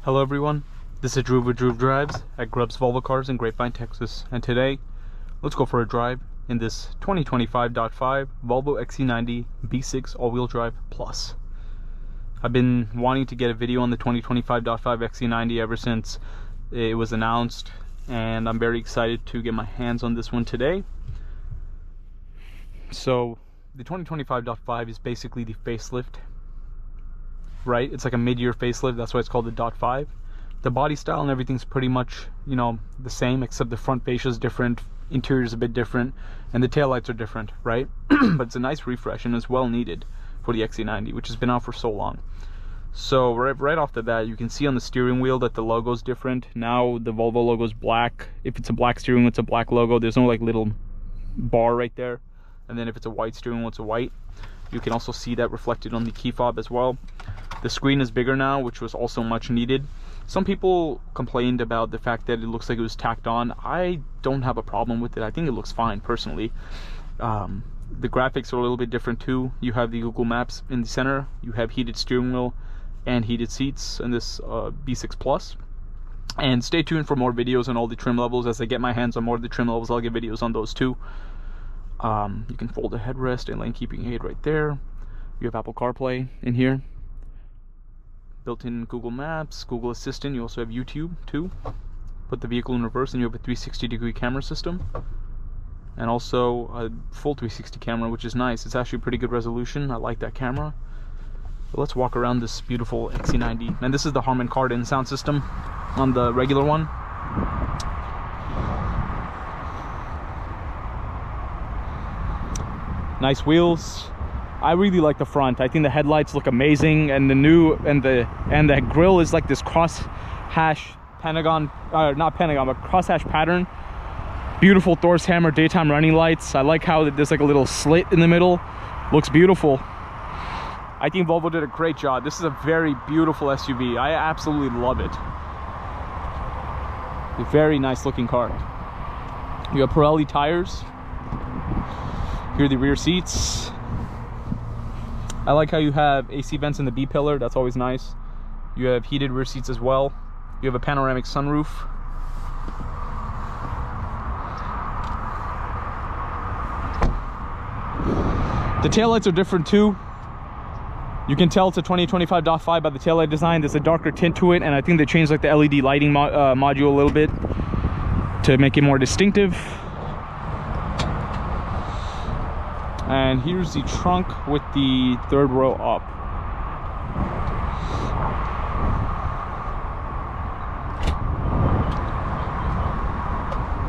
Hello everyone, this is Drew with Drew Drives at Grubbs Volvo Cars in Grapevine, Texas, and today let's go for a drive in this 2025.5 Volvo XC90 B6 all-wheel drive plus. I've been wanting to get a video on the 2025.5 XC90 ever since it was announced, and I'm very excited to get my hands on this one today. So the 2025.5 is basically the facelift, right? It's like a mid-year facelift, that's why it's called the .5. The body style and everything's pretty much, you know, the same, except the front fascia is different, interior is a bit different, and the taillights are different, right? But it's a nice refresh and it's well needed for the XC90, which has been out for so long. So right off the bat, you can see on the steering wheel that the logo's different. Now the Volvo logo's black. If it's a black steering wheel, it's a black logo. There's no like little bar right there. And then if it's a white steering wheel, it's a white. You can also see that reflected on the key fob as well. The screen is bigger now, which was also much needed. Some people complained about the fact that it looks like it was tacked on. I don't have a problem with it. I think it looks fine personally. The graphics are a little bit different too. You have the Google Maps in the center. You have heated steering wheel and heated seats in this B6 Plus. And stay tuned for more videos on all the trim levels. As I get my hands on more of the trim levels, I'll get videos on those too. You can fold the headrest and lane keeping aid right there. You have Apple CarPlay in here, built-in Google Maps, Google Assistant. You also have YouTube too. Put the vehicle in reverse and you have a 360-degree camera system, and also a full 360 camera, which is nice. It's actually pretty good resolution. I like that camera. But let's walk around this beautiful XC90. And this is the Harman Kardon sound system on the regular one. Nice wheels. I really like the front. I think the headlights look amazing, and the grille is like this cross-hash pentagon, not pentagon, but cross-hash pattern. Beautiful Thor's hammer daytime running lights. I like how there's like a little slit in the middle. Looks beautiful. I think Volvo did a great job. This is a very beautiful SUV. I absolutely love it. A very nice looking car. You have Pirelli tires. Here are the rear seats. I like how you have AC vents in the B pillar. That's always nice. You have heated rear seats as well. You have a panoramic sunroof. The taillights are different too. You can tell it's a 2025.5 by the taillight design. There's a darker tint to it, and I think they changed like the LED lighting module a little bit to make it more distinctive. And here's the trunk with the third row up.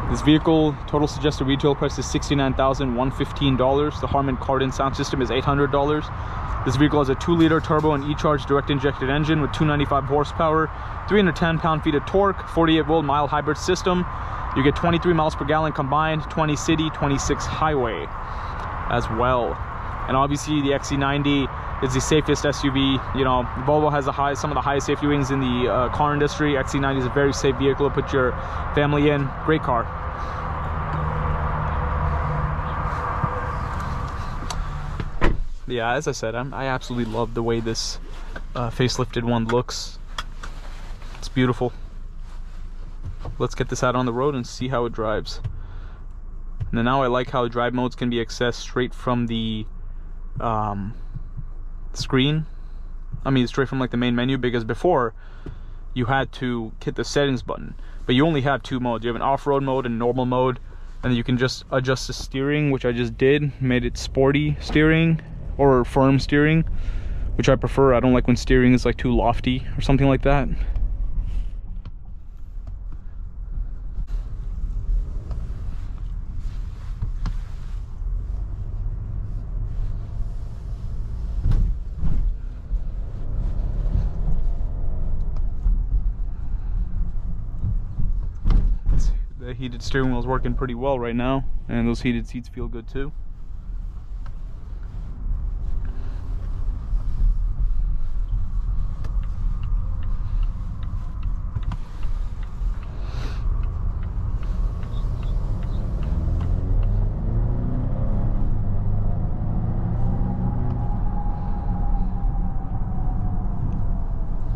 This vehicle, total suggested retail price is $69,115. The Harman Kardon sound system is $800. This vehicle has a 2-liter turbo and e-charge direct injected engine with 295 horsepower, 310 pound-feet of torque, 48-volt mild hybrid system. You get 23 miles per gallon combined, 20 city, 26 highway as well. And obviously the XC90 is the safest SUV. You know, Volvo has some of the highest safety ratings in the car industry. XC90 is a very safe vehicle to put your family in. Great car. Yeah, as I said, I absolutely love the way this facelifted one looks. It's beautiful. Let's get this out on the road and see how it drives. And now I like how drive modes can be accessed straight from the screen. I mean, straight from like the main menu, because before you had to hit the settings button. But you only have 2 modes. You have an off-road mode and normal mode, and then you can just adjust the steering, which I just did. Made it sporty steering or firm steering, which I prefer. I don't like when steering is like too lofty or something like that. The heated steering wheel is working pretty well right now, and those heated seats feel good too.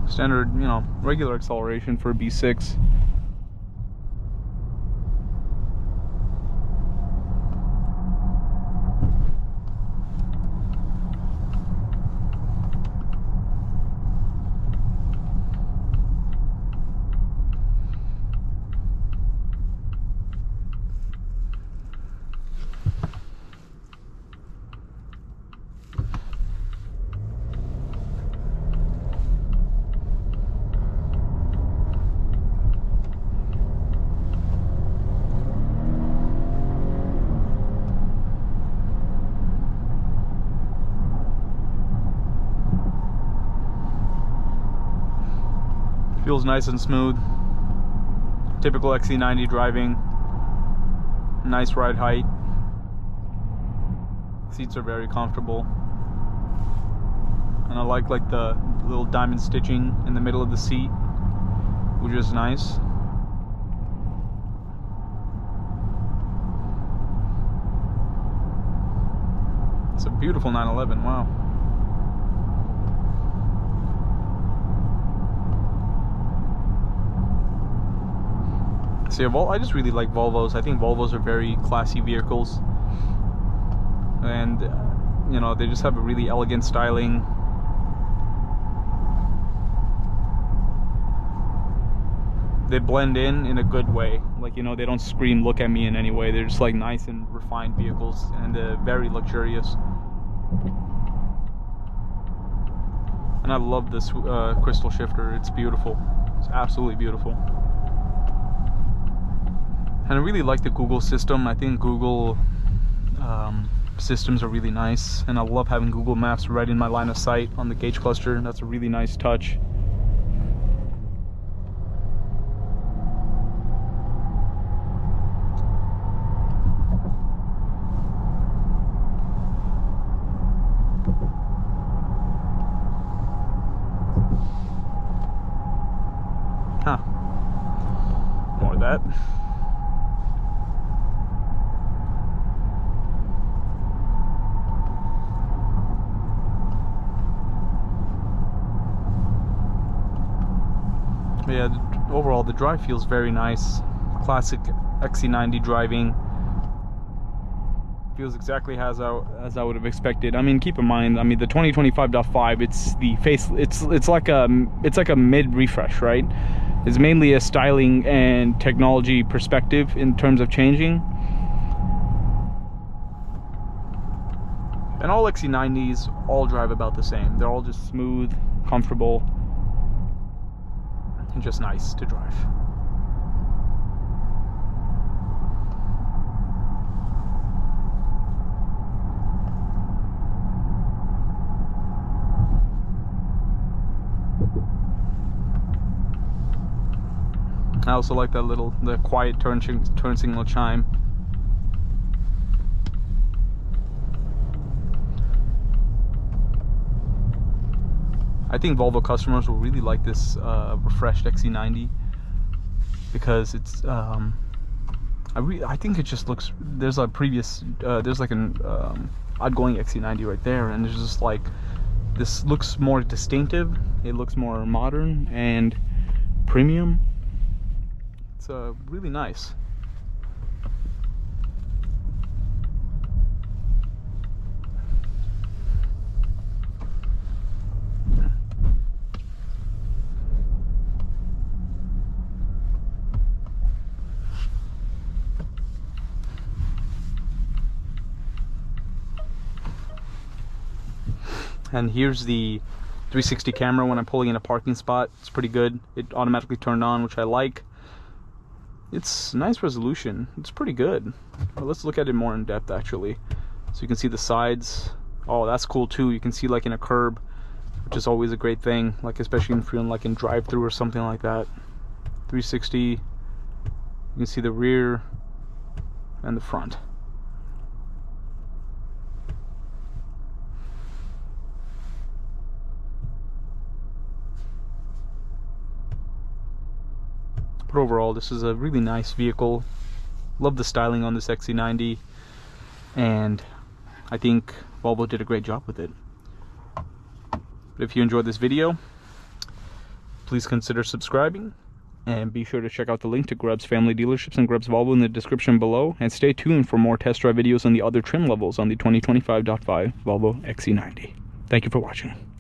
standard, you know, regular acceleration for a B6. Feels nice and smooth. Typical XC90 driving. Nice ride height. Seats are very comfortable. And I like the little diamond stitching in the middle of the seat, which is nice. It's a beautiful 911, wow. So yeah, I just really like Volvos. I think Volvos are very classy vehicles, and you know, they just have a really elegant styling. They blend in a good way. Like, you know, they don't scream look at me in any way. They're just like nice and refined vehicles, and very luxurious. And I love this crystal shifter. It's beautiful. It's absolutely beautiful. And I really like the Google system. I think Google systems are really nice, and I love having Google Maps right in my line of sight on the gauge cluster. That's a really nice touch. Huh. More of that. But yeah, overall the drive feels very nice. Classic XC90 driving. Feels exactly as I would have expected. I mean, keep in mind, I mean, the 2025.5, it's the face, it's like a mid refresh, right? It's mainly a styling and technology perspective in terms of changing. And all XC90s all drive about the same. They're all just smooth, comfortable, and just nice to drive. I also like the quiet turn signal chime. I think Volvo customers will really like this refreshed XC90 because it's I think it just looks, there's a previous there's like an outgoing XC90 right there, and it's just like, this looks more distinctive. It looks more modern and premium. It's really nice. And here's the 360 camera when I'm pulling in a parking spot. It's pretty good. It automatically turned on, which I like. It's nice resolution. It's pretty good. Well, let's look at it more in depth actually. So you can see the sides. Oh, that's cool too. You can see like in a curb, which is always a great thing, like especially if you're in like in drive-through or something like that. 360. You can see the rear and the front. But overall, this is a really nice vehicle. Love the styling on this XC90, and I think Volvo did a great job with it. But if you enjoyed this video, please consider subscribing. And be sure to check out the link to Grubbs Family Dealerships and Grubbs Volvo in the description below. And stay tuned for more test drive videos on the other trim levels on the 2025.5 Volvo XC90. Thank you for watching.